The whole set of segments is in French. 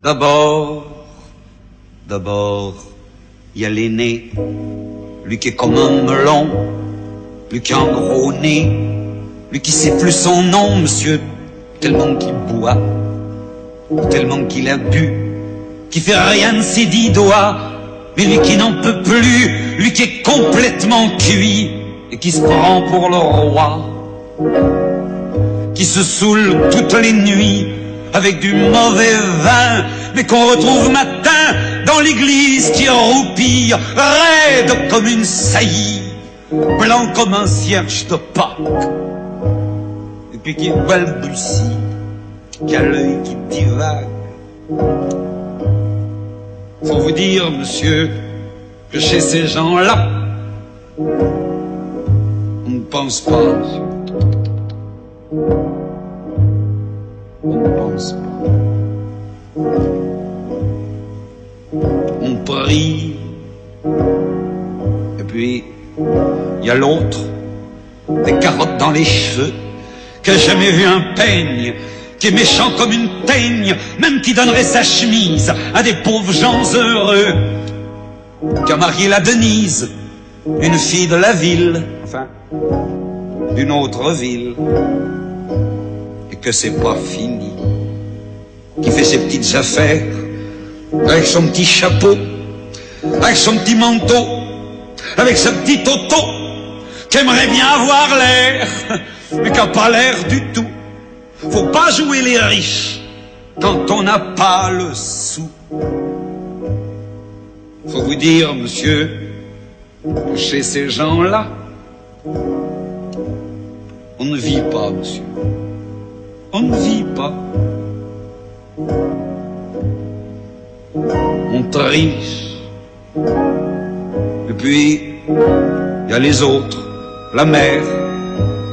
D'abord, il y a l'aîné, lui qui est comme un melon, lui qui a un gros nez, lui qui sait plus son nom, monsieur, tellement qu'il boit, tellement qu'il a bu, qui fait rien de ses 10 doigts, mais lui qui n'en peut plus, lui qui est complètement cuit, et qui se prend pour le roi, qui se saoule toutes les nuits, avec du mauvais vin, mais qu'on retrouve matin dans l'église qui roupille, raide comme une saillie, blanc comme un cierge de Pâques, et puis qui balbutie, qui a l'œil qui divague. Faut vous dire, monsieur, que chez ces gens-là, on ne pense pas, monsieur. On ne pense pas. On prie. Et puis, il y a l'autre, des carottes dans les cheveux, qui a jamais vu un peigne, qui est méchant comme une teigne, même qui donnerait sa chemise à des pauvres gens heureux, qui a marié la Denise, une fille de la ville, enfin, d'une autre ville, et que c'est pas fini, qui fait ses petites affaires, avec son petit chapeau, avec son petit manteau, avec sa petite auto, qui aimerait bien avoir l'air, mais qui n'a pas l'air du tout. Faut pas jouer les riches quand on n'a pas le sou. Faut vous dire, monsieur, que chez ces gens-là, on ne vit pas, monsieur. On ne vit pas. On triche. Et puis, il y a les autres, la mère,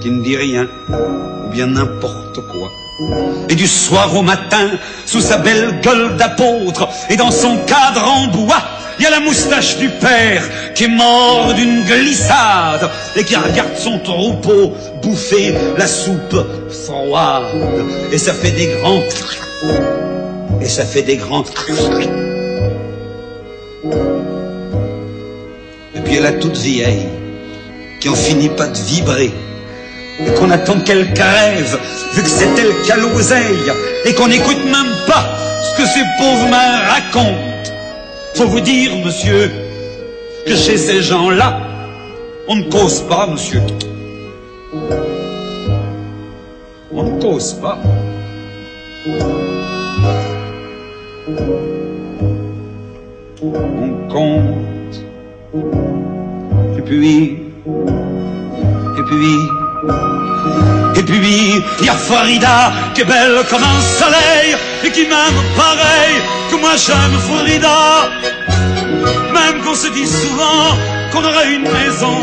qui ne dit rien, ou bien n'importe quoi. Et du soir au matin, sous sa belle gueule d'apôtre, et dans son cadre en bois, il y a la moustache du père, qui est mort d'une glissade, et qui regarde son troupeau bouffer la soupe froide. Et ça fait des grands... Et ça fait des grands... Et puis il y a la toute vieille, qui en finit pas de vibrer, et qu'on attend qu'elle crève, vu que c'est elle qui a l'oseille, et qu'on n'écoute même pas ce que ces pauvres mains racontent. Faut vous dire, monsieur, que chez ces gens-là, on ne cause pas, monsieur. On ne cause pas. On compte. Et puis, il y a Farida, qui est belle comme un soleil, et qui m'aime pareil que moi j'aime Farida. Même qu'on se dit souvent qu'on aura une maison,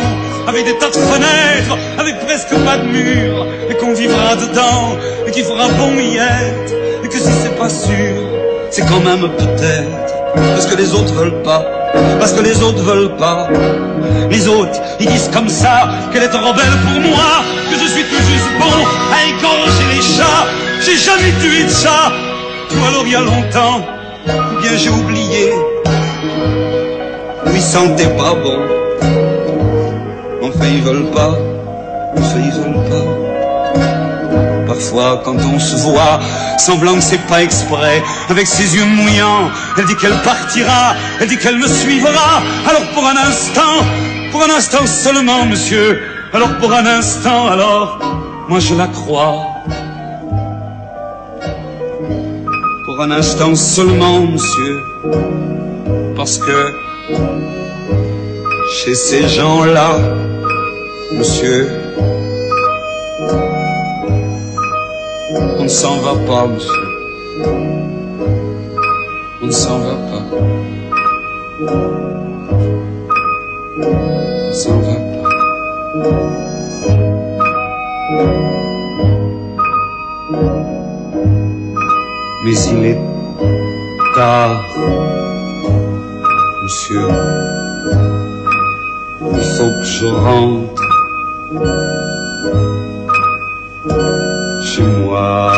avec des tas de fenêtres, avec presque pas de murs, et qu'on vivra dedans, et qu'il fera bon y être, et que si c'est pas sûr, c'est quand même peut-être, parce que les autres veulent pas. Parce que les autres veulent pas. Les autres, ils disent comme ça qu'elle est trop belle pour moi, que je suis tout juste bon à égorger les chats. J'ai jamais tué de chat, ou alors il y a longtemps, ou bien j'ai oublié, ou ils sentaient pas bon. Enfin ils veulent pas, enfin ils veulent pas. Parfois, quand on se voit, semblant que c'est pas exprès, avec ses yeux mouillants, elle dit qu'elle partira, elle dit qu'elle me suivra. Alors pour un instant seulement, monsieur, alors pour un instant, alors, moi je la crois. Pour un instant seulement, monsieur, parce que chez ces gens-là, monsieur, on ne s'en va pas, monsieur. On ne s'en va pas. On ne s'en va pas. Mais il est tard, monsieur. Il faut que je rentre chez moi.